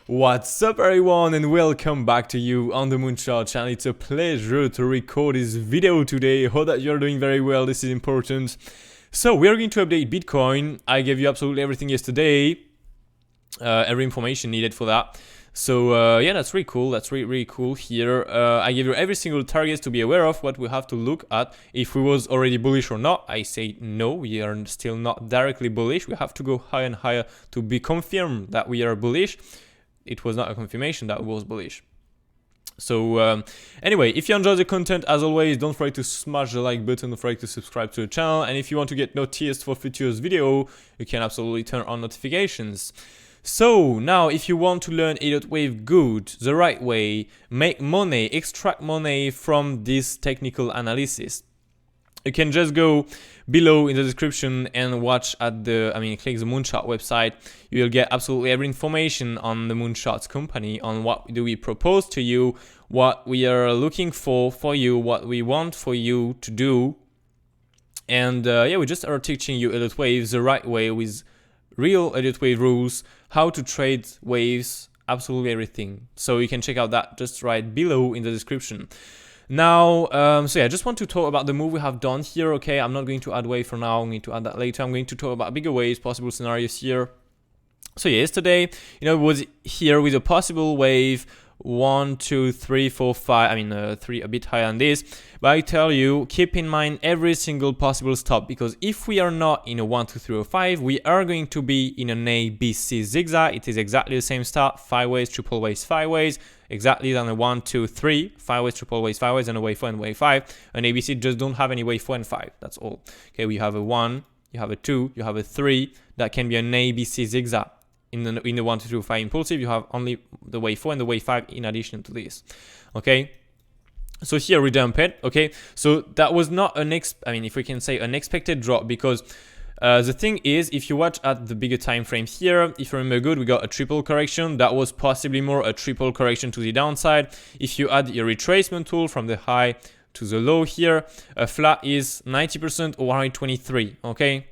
What's up everyone, and welcome back to you on the Moonchart channel. It's a pleasure to record this video today. Hope that you're doing very well. This is important. So we are going to update Bitcoin. I gave you absolutely everything yesterday, every information needed for that. So yeah, that's really cool. That's really cool here. I gave you every single target to be aware of, what we have to look at, if we was already bullish or not. I say no, we are still not directly bullish. We have to go higher and higher to be confirmed that we are bullish. It was not a confirmation that was bullish. So anyway, if you enjoy the content, as always, don't forget to smash the like button, don't forget to subscribe to the channel, and if you want to get noticed for future video, you can absolutely turn on notifications. So now, if you want to learn Elliott Wave good, the right way, make money, extract money from this technical analysis, you can just go below in the description and watch at the, click the Moonchart website. You will get absolutely every information on the Mooncharts company, on what do we propose to you, what we are looking for you, what we want for you to do. And yeah, we just are teaching you Elliott Waves the right way with real Elliott Wave rules, how to trade waves, absolutely everything. So you can check out that just right below in the description. Now, so yeah, I just want to talk about the move we have done here, okay? I'm not going to add wave for now, I'm going to add that later. I'm going to talk about bigger waves, possible scenarios here. So yeah, yesterday, was here with a possible wave, 1, 2, 3, 4, 5, 3 a bit higher than this. But I tell you, keep in mind every single possible stop, because if we are not in a 1, 2, 3, or 5, we are going to be in an A, B, C zigzag. It is exactly the same start, 5 ways, triple ways, 5 ways. Exactly than a 1, 2, 3, 5 ways, triple ways, 5 ways, and a wave 4 and wave 5. And ABC just don't have any wave 4 and 5. That's all. Okay, we have a 1, you have a 2, you have a 3. That can be an ABC zigzag. In the 1, 2, 3, 5 impulsive, you have only the wave 4 and the wave 5 in addition to this. Okay. So here we dump it. Okay. So that was not an if we can say unexpected drop, because the thing is, if you watch at the bigger time frame here, if you remember good, we got a triple correction. That was possibly more a triple correction to the downside. If you add your retracement tool from the high to the low here, a flat is 90% or 123, okay?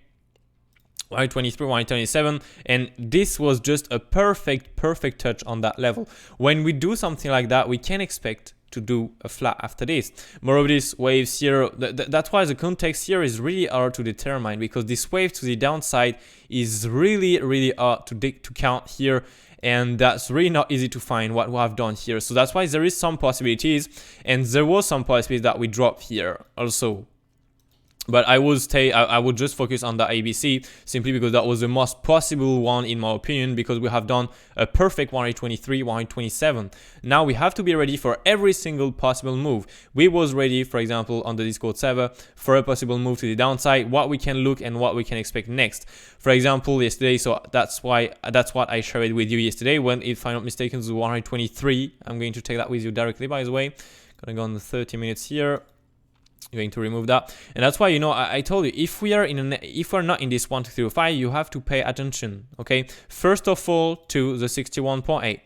123, 127, and this was just a perfect touch on that level. When we do something like that, we can expect to do a flat after this. More of these waves here, that's why the context here is really hard to determine, because this wave to the downside is really hard to count here, and that's really not easy to find what we have done here. So that's why there is some possibilities, and there was some possibilities that we dropped here also. But I would just focus on the ABC, simply because that was the most possible one in my opinion, because we have done a perfect 123, 127. Now we have to be ready for every single possible move. We was ready, for example, on the Discord server for a possible move to the downside, what we can look and what we can expect next. For example, yesterday, so that's what I shared with you yesterday, when, if I'm not mistaken, it was 123. I'm going to take that with you directly, by the way. Gonna go on the 30 minutes here. Going to remove that, and that's why, I told you, if we're not in this 1, 2, 3, 5, you have to pay attention. Okay, first of all to the 61.8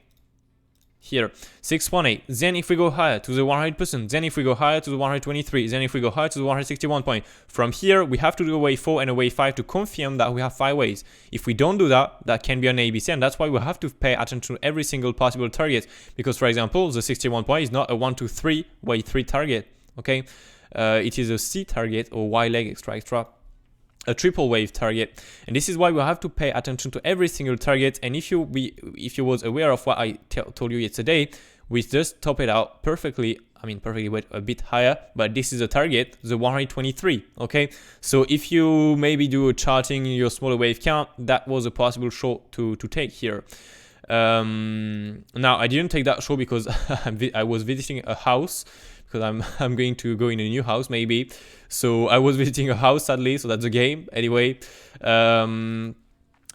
here, 6.8. Then if we go higher to the 100%, then if we go higher to the 123, then if we go higher to the 161 point, from here we have to do a wave 4 and a wave 5 to confirm that we have 5 ways. If we don't do that, that can be an ABC, and that's why we have to pay attention to every single possible target, because, for example, the 61 point is not a 1, 2, 3 wave 3 target. Okay. It is a C target, or Y leg extra, a triple wave target, and this is why we have to pay attention to every single target. And if you was aware of what I told you yesterday, we just top it out perfectly. Perfectly went a bit higher, but this is a target, the 123. Okay, so if you maybe do a charting in your smaller wave count, that was a possible short to take here. Now I didn't take that short because I was visiting a house, because I'm going to go in a new house maybe. So I was visiting a house, sadly, so that's a game anyway. And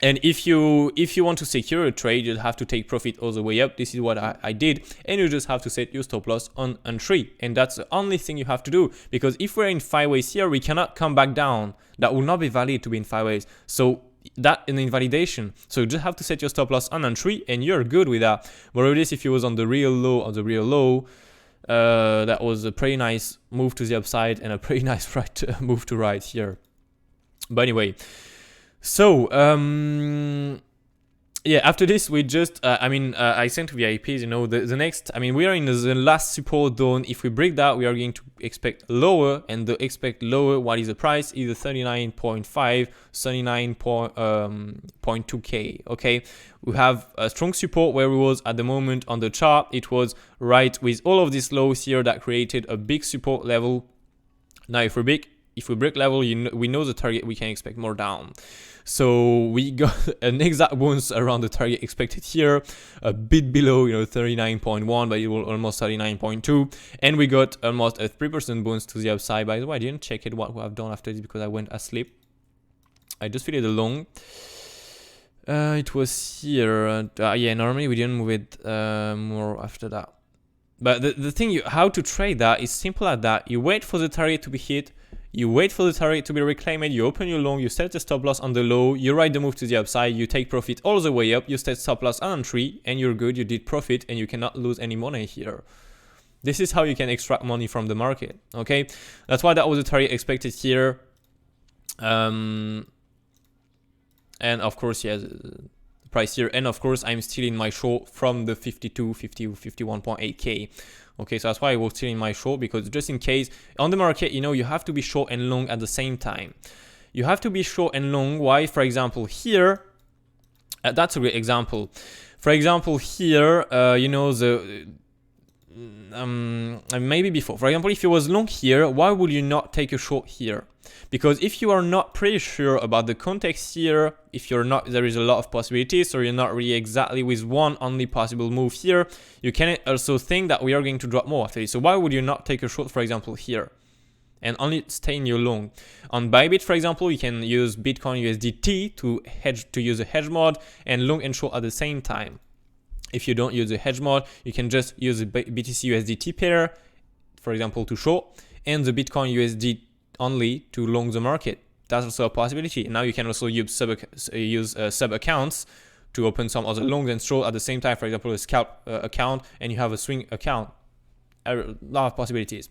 if you want to secure a trade, you'll have to take profit all the way up. This is what I did, and you just have to set your stop loss on entry, and that's the only thing you have to do, because if we're in 5 ways here, we cannot come back down. That will not be valid to be in 5 ways. So that an invalidation. So you just have to set your stop loss on entry, and you're good with that. But of this, if you was on the real low, that was a pretty nice move to the upside and a pretty nice move to right here. But anyway, so yeah, after this, we just, I sent to VIPs, you know, the next, I mean, we are in the last support zone. If we break that, we are going to expect lower, and the expect lower, what is the price? Either 39.5, 39.2K, okay? We have a strong support where we was at the moment on the chart. It was right with all of these lows here that created a big support level. Now, if we break level, we know the target, we can expect more down. So we got an exact bounce around the target expected here, a bit below, you know, 39.1, but it was almost 39.2, and we got almost a 3% bounce to the upside. By the way, I didn't check it what we have done after this because I went asleep. I just filled it along. It was here. Yeah, normally we didn't move it more after that. But the thing, how to trade that is simple as that. You wait for the target to be hit. You wait for the target to be reclaimed, you open your long, you set the stop loss on the low, you ride the move to the upside, you take profit all the way up, you set stop loss on entry, and you're good, you did profit, and you cannot lose any money here. This is how you can extract money from the market, okay? That's why that was the target expected here. And of course, yeah, the price here, and of course, I'm still in my short from the 51.8K. Okay, so that's why I was still in my short, because just in case on the market, you know, you have to be short and long at the same time. You have to be short and long. Why? For example, here, that's a great example. For example, here, you know, maybe before. For example, if you was long here, why would you not take a short here? Because if you are not pretty sure about the context here, if you're not, there is a lot of possibilities, so you're not really exactly with one only possible move here, you can also think that we are going to drop more after this. So why would you not take a short, for example, here, and only stay in your long? On Bybit, for example, you can use Bitcoin USDT to use a hedge mode and long and short at the same time. If you don't use a hedge mode, you can just use a BTC USDT pair, for example, to short, and the Bitcoin USD only to long the market. That's also a possibility. Now you can also use sub accounts to open some other longs and short at the same time. For example, a scalp account, and you have a swing account. A lot of possibilities.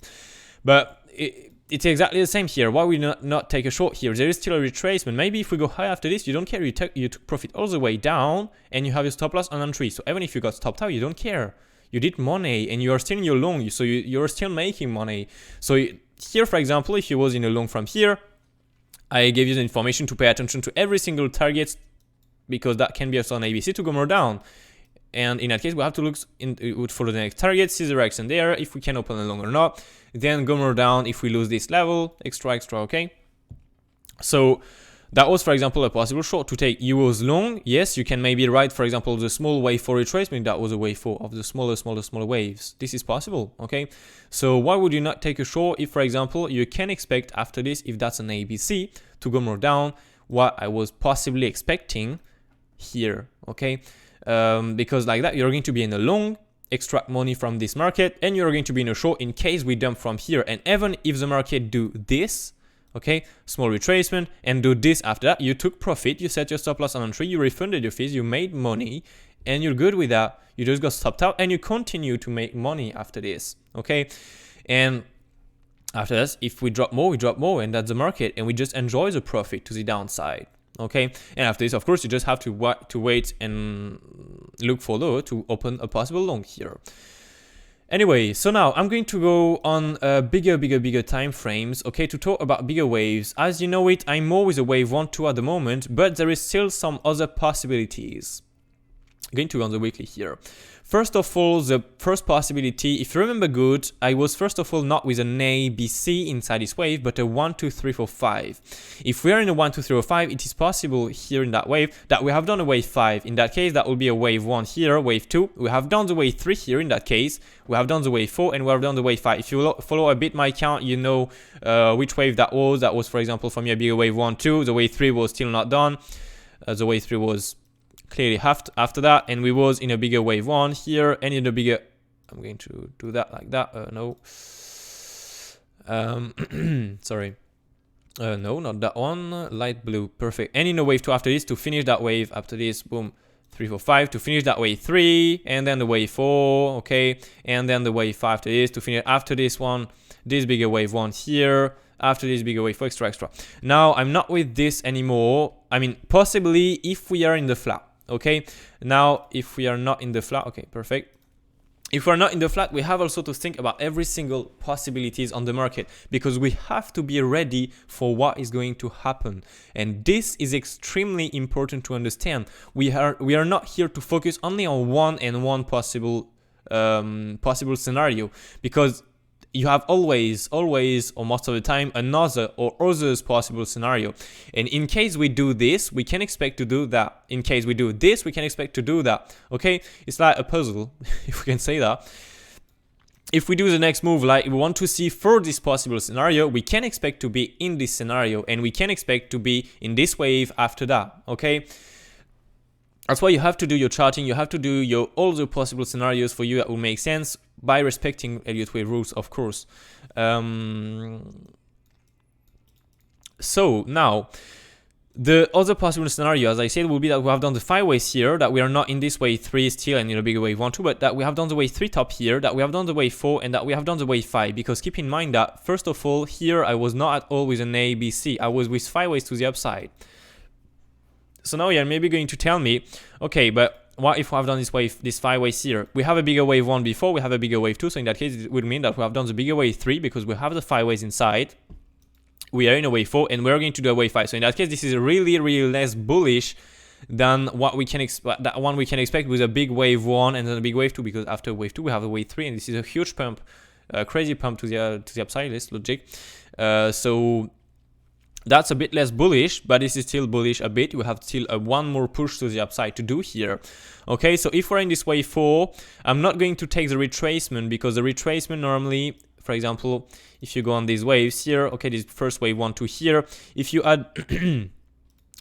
But it's exactly the same here. Why would we not take a short here? There is still a retracement. Maybe if we go high after this, you don't care. You took profit all the way down, and you have your stop loss on entry. So even if you got stopped out, you don't care. You did money, and you are still in your long. So you're still making money. So here, for example, if you was in a long from here, I gave you the information to pay attention to every single target, because that can be also an ABC to go more down. And in that case, we have to look for the next target, see the direction there, if we can open a long or not, then go more down if we lose this level, extra, okay? So that was, for example, a possible short to take. You was long, yes, you can maybe ride, for example, the small wave for retracement. That was a wave 4 of the smaller waves. This is possible, okay? So why would you not take a short if, for example, you can expect after this, if that's an ABC, to go more down, what I was possibly expecting here, okay? Because like that, you're going to be in a long, extract money from this market, and you're going to be in a short in case we dump from here. And even if the market do this, okay, small retracement, and do this after that, you took profit, you set your stop loss on entry, you refunded your fees, you made money, and you're good with that. You just got stopped out, and you continue to make money after this, okay? And after this, if we drop more, and that's the market, and we just enjoy the profit to the downside, okay? And after this, of course, you just have to wait and look for lower to open a possible long here. Anyway, so now I'm going to go on bigger time frames, okay, to talk about bigger waves. As you know it, I'm more with a wave 1, 2 at the moment, but there is still some other possibilities. I'm going to go on the weekly here. First of all, the first possibility, if you remember good, I was first of all not with an A, B, C inside this wave, but a 1, 2, 3, 4, 5. If we are in a 1, 2, 3, or 5, it is possible here in that wave that we have done a wave 5. In that case, that will be a wave 1 here, wave 2. We have done the wave 3 here in that case. We have done the wave 4, and we have done the wave 5. If you follow a bit my count, you know which wave that was. That was, for example, for me, a bigger wave 1, 2. The wave 3 was still not done. The wave 3 was clearly after that, and we was in a bigger wave 1 here, and in a bigger, I'm going to do that like that, no, sorry, no, not that one, light blue, perfect, and in a wave 2 after this, to finish that wave after this, boom, 3, 4, 5, to finish that wave 3, and then the wave 4, okay, and then the wave 5 after this, to finish after this one, this bigger wave 1 here, after this bigger wave 4, extra. Now, I'm not with this anymore. I mean, possibly if we are in the flat. okay? Now, if we are not in the flat, okay, perfect. If we're not in the flat, we have also to think about every single possibilities on the market, because we have to be ready for what is going to happen. And this is extremely important to understand. We are not here to focus only on one possible scenario, because you have always, or most of the time, another or others possible scenario. And in case we do this, we can expect to do that. In case we do this, we can expect to do that. Okay? It's like a puzzle, if we can say that. If we do the next move, like we want to see for this possible scenario, we can expect to be in this scenario, and we can expect to be in this wave after that. Okay? That's why you have to do your charting, you have to do all the possible scenarios for you that will make sense by respecting Elliott Wave rules, of course. So now, the other possible scenario, as I said, will be that we have done the 5 waves here, that we are not in this wave 3 still and in a bigger wave 1, 2, but that we have done the wave 3 top here, that we have done the wave 4, and that we have done the wave 5. Because keep in mind that, first of all, here I was not at all with an A, B, C. I was with 5 waves to the upside. So now you're maybe going to tell me, okay, but what if we have done this 5 waves here? We have a bigger wave 1 before, we have a bigger wave 2, so in that case it would mean that we have done the bigger wave 3 because we have the 5 waves inside. We are in a wave 4 and we're going to do a wave 5. So in that case, this is really less bullish than what we can expect. That one we can expect with a big wave 1 and then a big wave 2, because after wave 2 we have a wave 3, and this is a huge pump, crazy pump to the upside. It's logic. So that's a bit less bullish, but this is still bullish a bit. You have still one more push to the upside to do here. Okay, so if we're in this wave 4, I'm not going to take the retracement, because the retracement normally, for example, if you go on these waves here, okay, this first wave 1, 2 here, if you add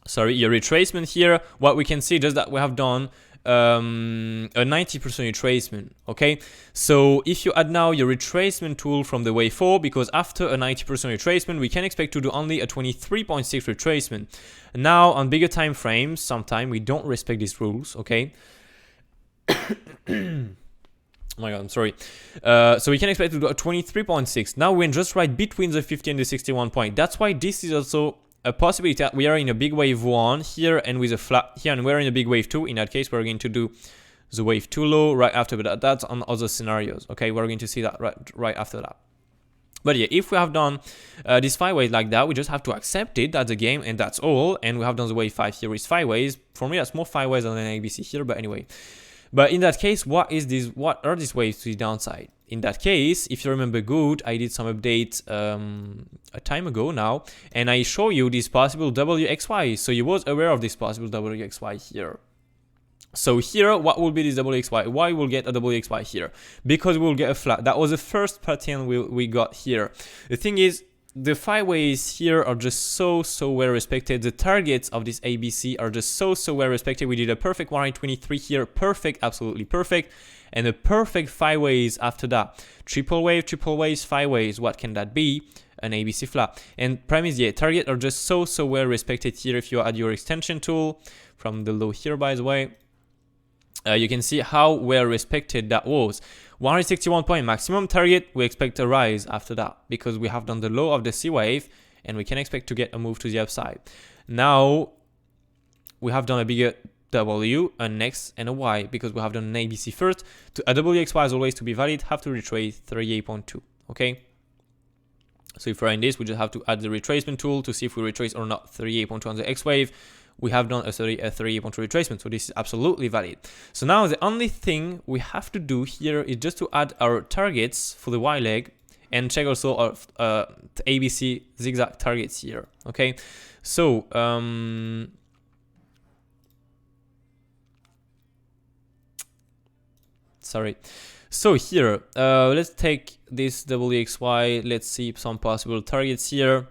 sorry, your retracement here, what we can see is that we have done a 90% retracement. Okay, so if you add now your retracement tool from the wave 4, because after a 90% retracement we can expect to do only a 23.6 retracement. Now on bigger time frames, sometimes we don't respect these rules. Okay. Oh my god, I'm sorry. So we can expect to do a 23.6. Now we're just right between the 50 and the 61 point. That's why this is also a possibility that we are in a big wave 1 here and with a flat here, and we're in a big wave 2. In that case, we're going to do the wave 2 low right after, but that's on other scenarios. Okay, we're going to see that right after that. But yeah, if we have done this 5 waves like that, we just have to accept it. That's the game, and that's all. And we have done the wave 5 here with 5 waves. For me, that's more 5 waves than an ABC here, but anyway. But in that case, what are these waves to the downside? In that case, if you remember good, I did some update a time ago now, and I show you this possible WXY. So you was aware of this possible WXY here. So here, what will be this WXY? Why we'll get a WXY here? Because we'll get a flat. That was the first pattern we got here. The thing is, the 5 waves here are just so well respected. The targets of this ABC are just so well respected. We did a perfect 123 here, perfect, absolutely perfect, and a perfect 5 waves after that. Triple waves, 5 waves. What can that be? An ABC flat. And premise, yeah, target are just so well respected here. If you add your extension tool from the low here, by the way, you can see how well respected that was. 161 point maximum target, we expect a rise after that, because we have done the low of the C wave and we can expect to get a move to the upside. Now we have done a bigger W, an X and a Y, because we have done an ABC first. A WXY is always to be valid, have to retrace 38.2. Okay, so if we're in this, we just have to add the retracement tool to see if we retrace or not 38.2 on the X wave. We have done a 38.2 retracement, so this is absolutely valid. So now the only thing we have to do here is just to add our targets for the Y leg and check also our ABC zigzag targets here. Okay, so sorry. So here, let's take this WXY. Let's see some possible targets here.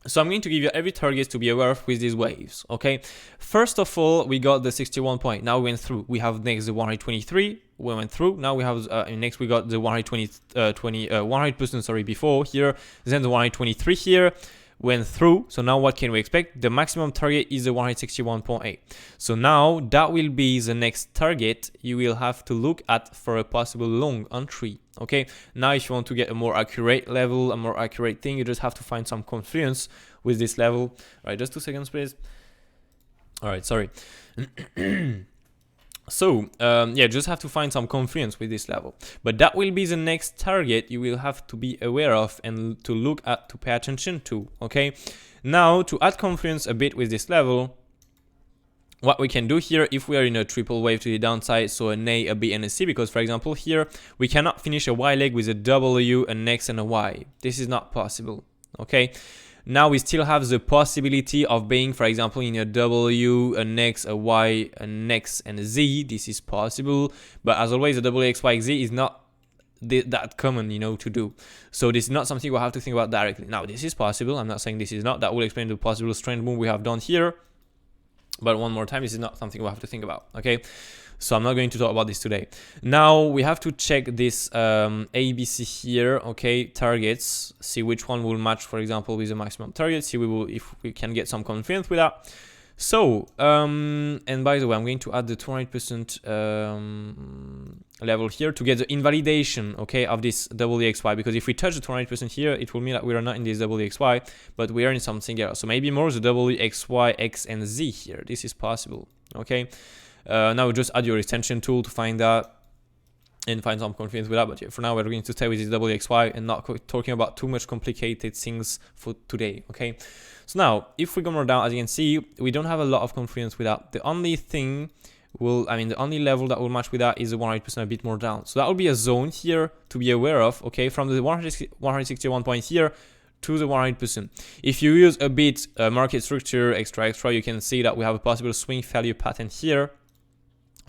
So I'm going to give you every target to be aware of with these waves, okay? First of all, we got the 61 point. Now we went through. We have next the 123. We went through. Now we have next we got the 100%, sorry, before here. Then the 123 here went through. So now what can we expect? The maximum target is the 161.8. So now that will be the next target you will have to look at for a possible long entry. Okay, now if you want to get a more accurate level, a more accurate thing, you just have to find some confluence with this level. Right, just 2 seconds please. All right, sorry. So yeah, just have to find some confluence with this level, but that will be the next target you will have to be aware of and to look at, to pay attention to. Okay, now to add confluence a bit with this level, what we can do here, if we are in a triple wave to the downside, so an A, a B, and a C, because for example here we cannot finish a Y leg with a W, an X, and a Y. This is not possible. Okay, now we still have the possibility of being, for example, in a W, an X, a Y, an X, and a Z. This is possible, but as always, a W, X, Y, Z is not that common, you know, to do. So this is not something we'll have to think about directly. Now, this is possible. I'm not saying this is not. That will explain the possible strength move we have done here. But one more time, this is not something we'll have to think about. Okay, so I'm not going to talk about this today. Now we have to check this ABC here. Okay, targets, see which one will match, for example, with the maximum target, see if we can get some confidence with that. So and by the way, I'm going to add the 200% level here to get the invalidation, okay, of this WXY, because if we touch the 200% here, it will mean that we are not in this WXY, but we are in something else. So maybe more the WXY, X, and Z here. This is possible. Okay, now just add your extension tool to find that and find some confidence with that. But yeah, for now we're going to stay with this WXY and not talking about too much complicated things for today. Okay, so now if we go more down, as you can see, we don't have a lot of confidence with that. The only thing the only level that will match with that is the 100% a bit more down. So that will be a zone here to be aware of. Okay, from the 161 point here to the 100%. If you use a bit market structure extra, you can see that we have a possible swing failure pattern here.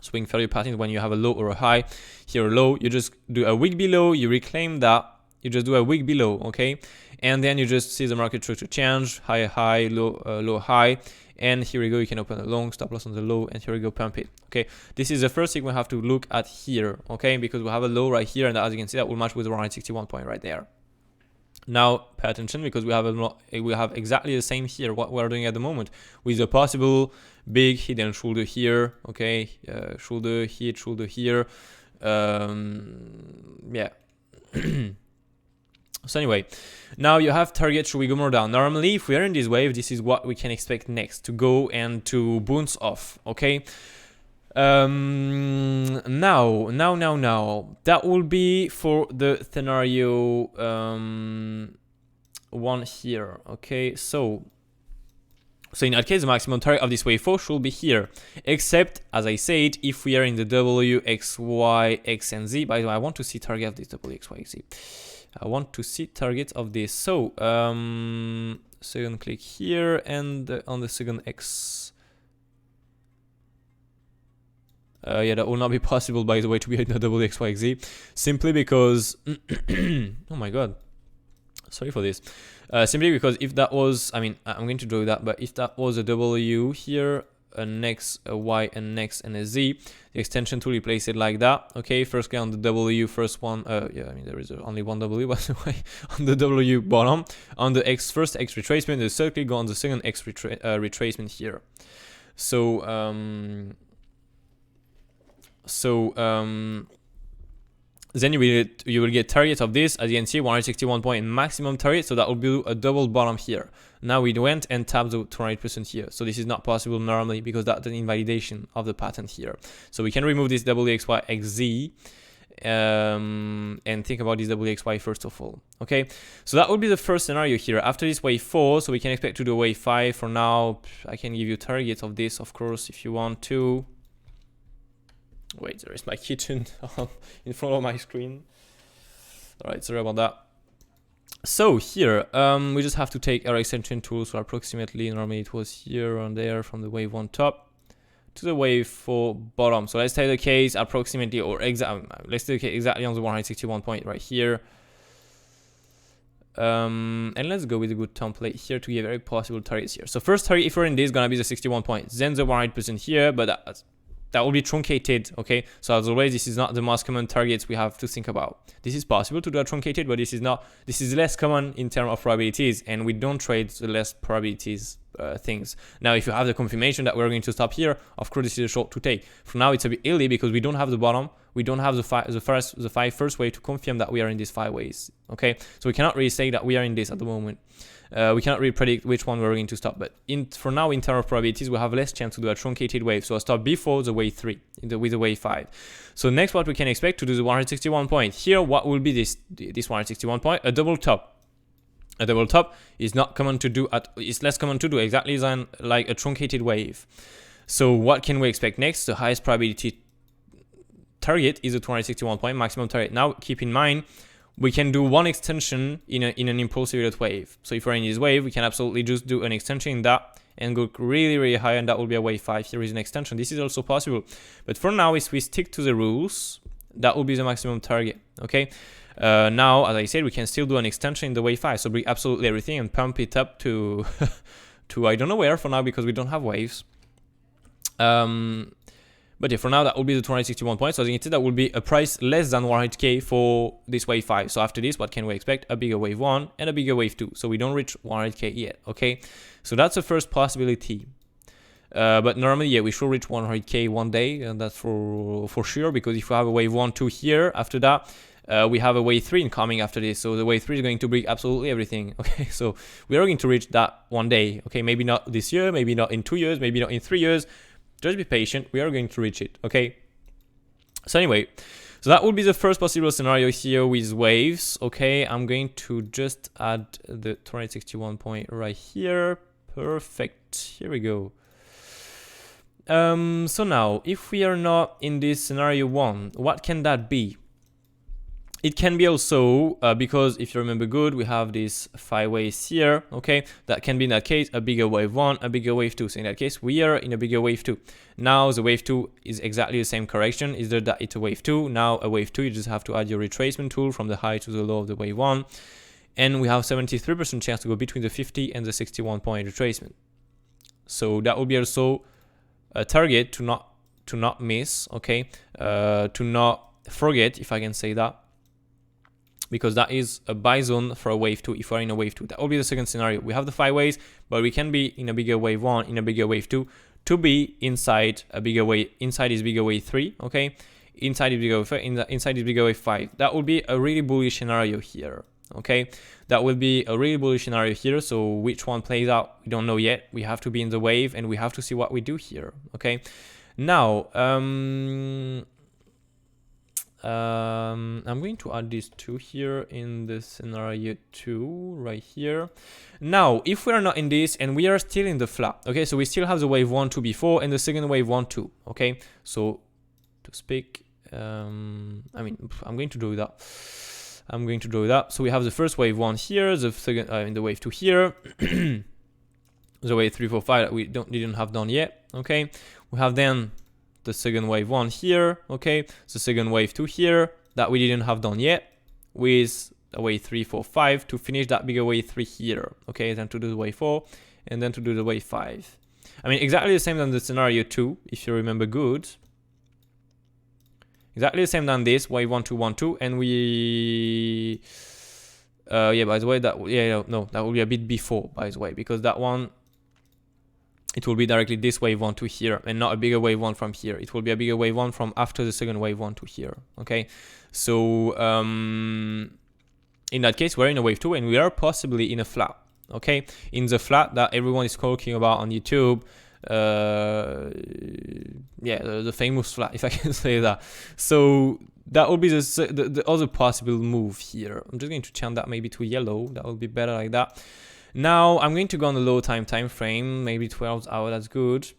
Swing failure pattern when you have a low or a high. Here a low, you just do a wick below, you reclaim that, you just do a wick below, okay, and then you just see the market structure change, high, high, low, low, high, and here we go, you can open a long, stop loss on the low, and here we go, pump it. Okay, this is the first thing we have to look at here, okay, because we have a low right here, and as you can see, that will match with 161 point right there. Now pay attention, because we have exactly the same here, what we're doing at the moment, with a possible big hidden shoulder here. Okay, shoulder hit, shoulder here. Yeah. So anyway, now you have target. Should we go more down? Normally, if we are in this wave, this is what we can expect next, to go and to bounce off. Okay, now that will be for the scenario 1 here. Okay, so in that case, the maximum target of this wave 4 should be here, except, as I said, if we are in the W, X, Y, X, and Z. By the way, I want to see target of this W, X, Y, X, Z. I want to see target of this. So second click here, and on the second X. Yeah, that will not be possible, by the way, to be in the W, X, Y, X, Z, simply because oh my god, sorry for this. Simply because if that was, I'm going to draw that, but if that was a W here, an X, a Y, an X, and a Z, the extension tool, replace it like that. Okay, first click on the W, first one, yeah, there is only one W, by the way, on the W bottom, on the X, first X retracement, the third click, go on the second X retracement here. Then you will get target of this, as you can see, 161 point maximum target, so that will be a double bottom here. Now we went and tapped the 200% here, so this is not possible normally because that's an invalidation of the pattern here. So we can remove this WXY XZ and think about this WXY first of all. Okay, so that would be the first scenario here. After this wave 4, so we can expect to do wave 5. For now, I can give you targets of this, of course, if you want to. Wait, there is my kitchen in front of my screen. Alright, sorry about that. So here, we just have to take our extension tool, so approximately, normally it was here and there, from the wave 1 top to the wave 4 bottom. So let's take the case approximately, or let's take it exactly on the 161 point right here. And let's go with a good template here to give very possible targets here. So first target, if we're in this, gonna be the 61 points, then the 100% here, but that will be truncated. Okay, so as always, this is not the most common targets we have to think about. This is possible to do a truncated, but this is less common in terms of probabilities, and we don't trade the less probabilities things. Now, if you have the confirmation that we're going to stop here, of course, this is a short to take. For now, it's a bit early because we don't have the bottom. We don't have the five first wave to confirm that we are in these 5 ways. Okay, so we cannot really say that we are in this at the moment. We cannot really predict which one we're going to stop, but for now, in terms of probabilities, we have less chance to do a truncated wave, so I'll stop before the wave 3 with the wave 5. So next, what we can expect to do the 161 point. Here, what will be this 161 point? A double top. A double top is not common to do it's less common to do exactly than like a truncated wave. So what can we expect next? The highest probability target is a 261 point maximum target. Now keep in mind, we can do one extension in an impulsive Elliott wave. So if we're in this wave, we can absolutely just do an extension in that and go really, really high, and that will be a wave 5. Here is an extension. This is also possible. But for now, if we stick to the rules, that will be the maximum target, okay? Now, as I said, we can still do an extension in the wave 5. So bring absolutely everything and pump it up to, to I don't know where for now, because we don't have waves. But yeah, for now, that will be the 261 points. So as you can see, that will be a price less than 100k for this wave 5. So after this, what can we expect? A bigger wave 1 and a bigger wave 2. So we don't reach 100k yet, okay? So that's the first possibility. But normally, yeah, we should reach 100k one day, and that's for sure, because if we have a wave 1, 2 here, after that, we have a wave 3 incoming after this. So the wave 3 is going to bring absolutely everything, okay? So we are going to reach that one day, okay? Maybe not this year, maybe not in 2 years, maybe not in 3 years. Just be patient, we are going to reach it, okay? So anyway, so that would be the first possible scenario here with waves, okay? I'm going to just add the 261 point right here. Perfect, here we go. So now, if we are not in this scenario 1, what can that be? It can be also, because if you remember good, we have these 5 waves here, okay? That can be in that case a bigger wave 1, a bigger wave 2. So in that case, we are in a bigger wave 2. Now the wave 2 is exactly the same correction, is that it's a wave 2. Now a wave 2, you just have to add your retracement tool from the high to the low of the wave 1. And we have 73% chance to go between the 50 and the 61 point retracement. So that will be also a target to not miss, okay? To not forget, if I can say that. Because that is a buy zone for a wave 2, if we're in a wave 2. That will be the second scenario. We have the 5 waves, but we can be in a bigger wave 1, in a bigger wave 2, to be inside a bigger wave, inside is bigger wave 3, okay? Inside is bigger wave 5, inside is bigger wave 5. That will be a really bullish scenario here, okay? That will be a really bullish scenario here, so which one plays out, we don't know yet. We have to be in the wave, and we have to see what we do here, okay? Now, I'm going to add these 2 here in the scenario 2 right here. Now, if we are not in this and we are still in the flat, okay, so we still have the wave 1, 2 before and the second wave 1, 2, okay? So to speak, I mean, I'm going to draw that. I'm going to draw that. So we have the first wave 1 here, the second, the wave 2 here, the wave 3, 4, 5 that we didn't have done yet, okay? We have then the second wave 1 here, okay, the second wave 2 here that we didn't have done yet, with a wave 3, 4, 5 to finish that bigger wave 3 here, okay, then to do the wave 4 and then to do the wave 5. I mean, exactly the same than the scenario 2, if you remember good. Exactly the same than this, wave 1, 2, 1, 2, and we yeah, by the way, that will be a bit before, by the way, because that one, it will be directly this wave 1 to here and not a bigger wave 1 from here. It will be a bigger wave 1 from after the second wave 1 to here, okay? So in that case, we're in a wave 2 and we are possibly in a flat, okay? In the flat that everyone is talking about on YouTube, yeah, the famous flat, if I can say that. So that will be the other possible move here. I'm just going to change that maybe to yellow. That will be better like that. Now I'm going to go on the low time frame, maybe 12 hours, that's good.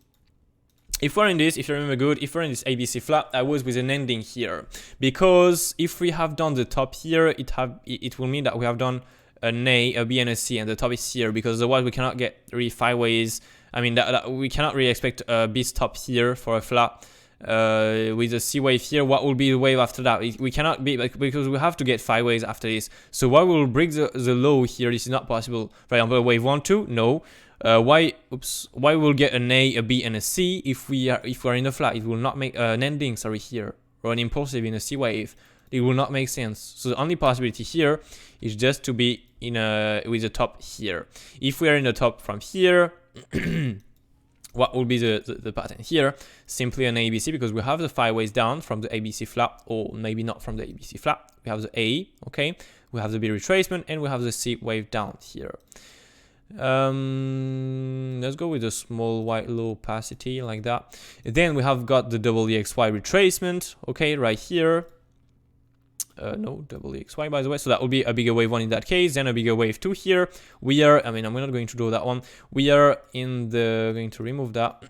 If we're in this, if you remember good, if we're in this ABC flat, I was with an ending here. Because if we have done the top here, it will mean that we have done an A, a B, and a C, and the top is here, because otherwise we cannot get really 5 ways. I mean, we cannot really expect a B stop here for a flat. With a C wave here, what will be the wave after that? We cannot be, because we have to get 5 waves after this. So why will break the low here? This is not possible. For example, wave 1, 2, no. Why we'll get an A, a B, and a C if we are in a flat? It will not make an ending, sorry, here, or an impulsive in a C wave. It will not make sense. So the only possibility here is just to be in with a top here. If we are in the top from here. What will be the pattern here? Simply an ABC, because we have the 5 ways down from the ABC flat, or maybe not from the ABC flat. We have the A, okay? We have the B retracement, and we have the C wave down here. Let's go with a small white low opacity like that. Then we have got the EXY retracement, okay, right here. No, EXY by the way, so that will be a bigger wave 1 in that case, then a bigger wave 2 here. We are, I mean, I'm not going to draw that one. We are in the, going to remove that.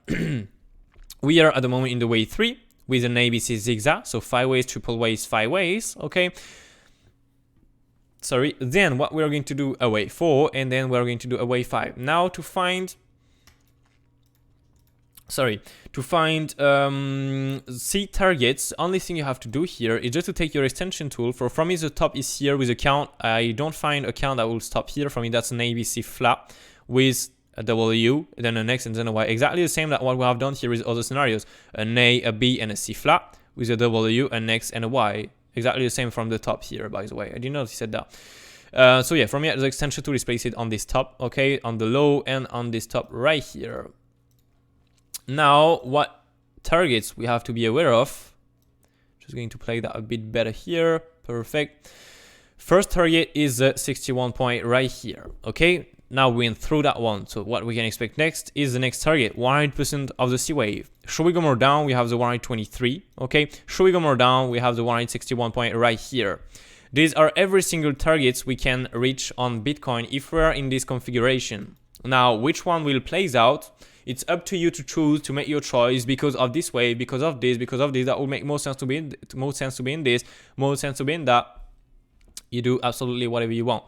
We are at the moment in the wave 3 with an ABC zigzag, so 5 ways, triple ways, 5 ways, okay. Sorry, then what we're going to do a wave 4, and then we're going to do a wave 5. Now to find, C targets, only thing you have to do here is just to take your extension tool. For me the top is here with a count. I don't find a count that will stop here. For me that's an ABC flat with a W, then an X and then a Y. Exactly the same that what we have done here with other scenarios. An A, a B and a C flat with a W, an X and a Y. Exactly the same from the top here, by the way. I didn't know if he said that. So yeah, for me the extension tool is placed on this top, okay, on the low and on this top right here. Now, what targets we have to be aware of? Just going to play that a bit better here. Perfect. First target is the 61 point right here, okay? Now we went through that one, so what we can expect next is the next target, 100% of the C wave. Should we go more down, we have the 123, okay? Should we go more down, we have the 161 point right here. These are every single targets we can reach on Bitcoin if we are in this configuration. Now, which one will plays out? It's up to you to choose, to make your choice because of this wave, because of this, that will make more sense to be in, more sense to be in this, more sense to be in that. You do absolutely whatever you want.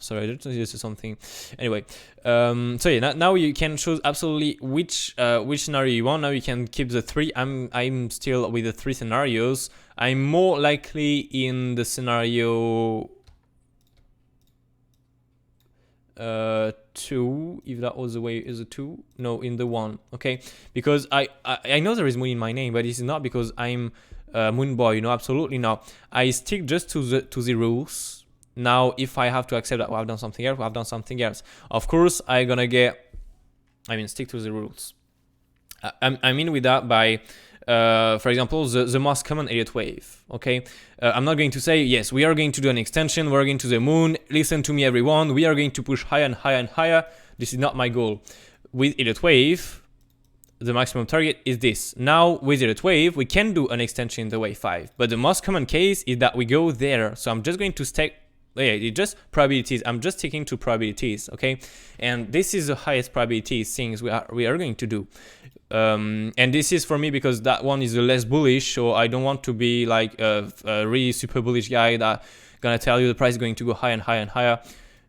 Sorry, I don't know this is something. Anyway, so yeah, now you can choose absolutely which scenario you want. Now you can keep the 3. I'm still with the 3 scenarios. I'm more likely in the scenario 2, if that was the way. Is it 2? No, in the 1. Okay, because I know there is moon in my name, but it's not because I'm moon boy. You know, absolutely not. I stick just to the rules. Now, if I have to accept that I've done something else, I've done something else. Of course, I'm gonna get, stick to the rules. I mean with that by, for example, the most common Elliott wave, okay? I'm not going to say, yes, we are going to do an extension, we're going to the moon, listen to me everyone, we are going to push higher and higher and higher. This is not my goal. With Elliott wave, the maximum target is this. Now, with Elliott wave, we can do an extension in the wave 5, but the most common case is that we go there. So I'm just going to stack. Yeah, it's just probabilities. I'm just sticking to probabilities, okay? And this is the highest probability things we are going to do. And this is for me because that one is the less bullish, so I don't want to be like a really super bullish guy that gonna tell you the price is going to go higher and higher and higher.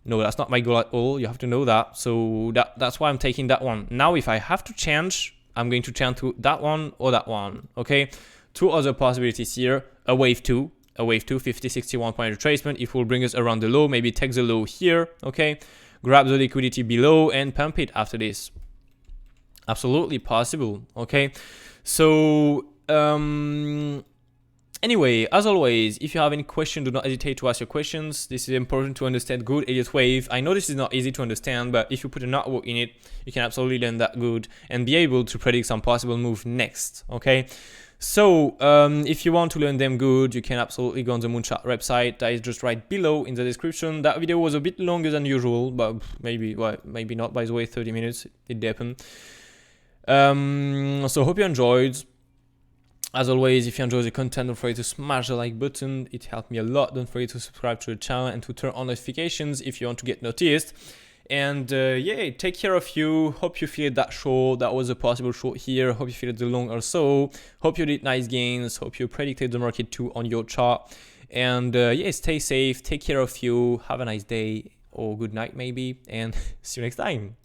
No, that's not my goal at all. You have to know that. So that's why I'm taking that one. Now, if I have to change, I'm going to change to that one or that one, okay? 2 other possibilities here, a wave 2. A wave 2, 50, 61 point retracement. If it will bring us around the low, maybe take the low here, okay? Grab the liquidity below and pump it after this. Absolutely possible, okay? So, anyway, as always, if you have any question, do not hesitate to ask your questions. This is important to understand good Elliott wave. I know this is not easy to understand, but if you put a network in it, you can absolutely learn that good and be able to predict some possible move next, okay? So, if you want to learn them good, you can absolutely go on the Moonchart website. That is just right below in the description. That video was a bit longer than usual, but maybe, well, maybe not, by the way, 30 minutes, it happened. So hope you enjoyed. As always, if you enjoy the content, don't forget to smash the like button. It helped me a lot. Don't forget to subscribe to the channel and to turn on notifications if you want to get noticed. And yeah, take care of you. Hope you feel that short. That was a possible short here. Hope you feel the long also. Hope you did nice gains. Hope you predicted the market too on your chart. And yeah, stay safe. Take care of you. Have a nice day or good night maybe. And see you next time.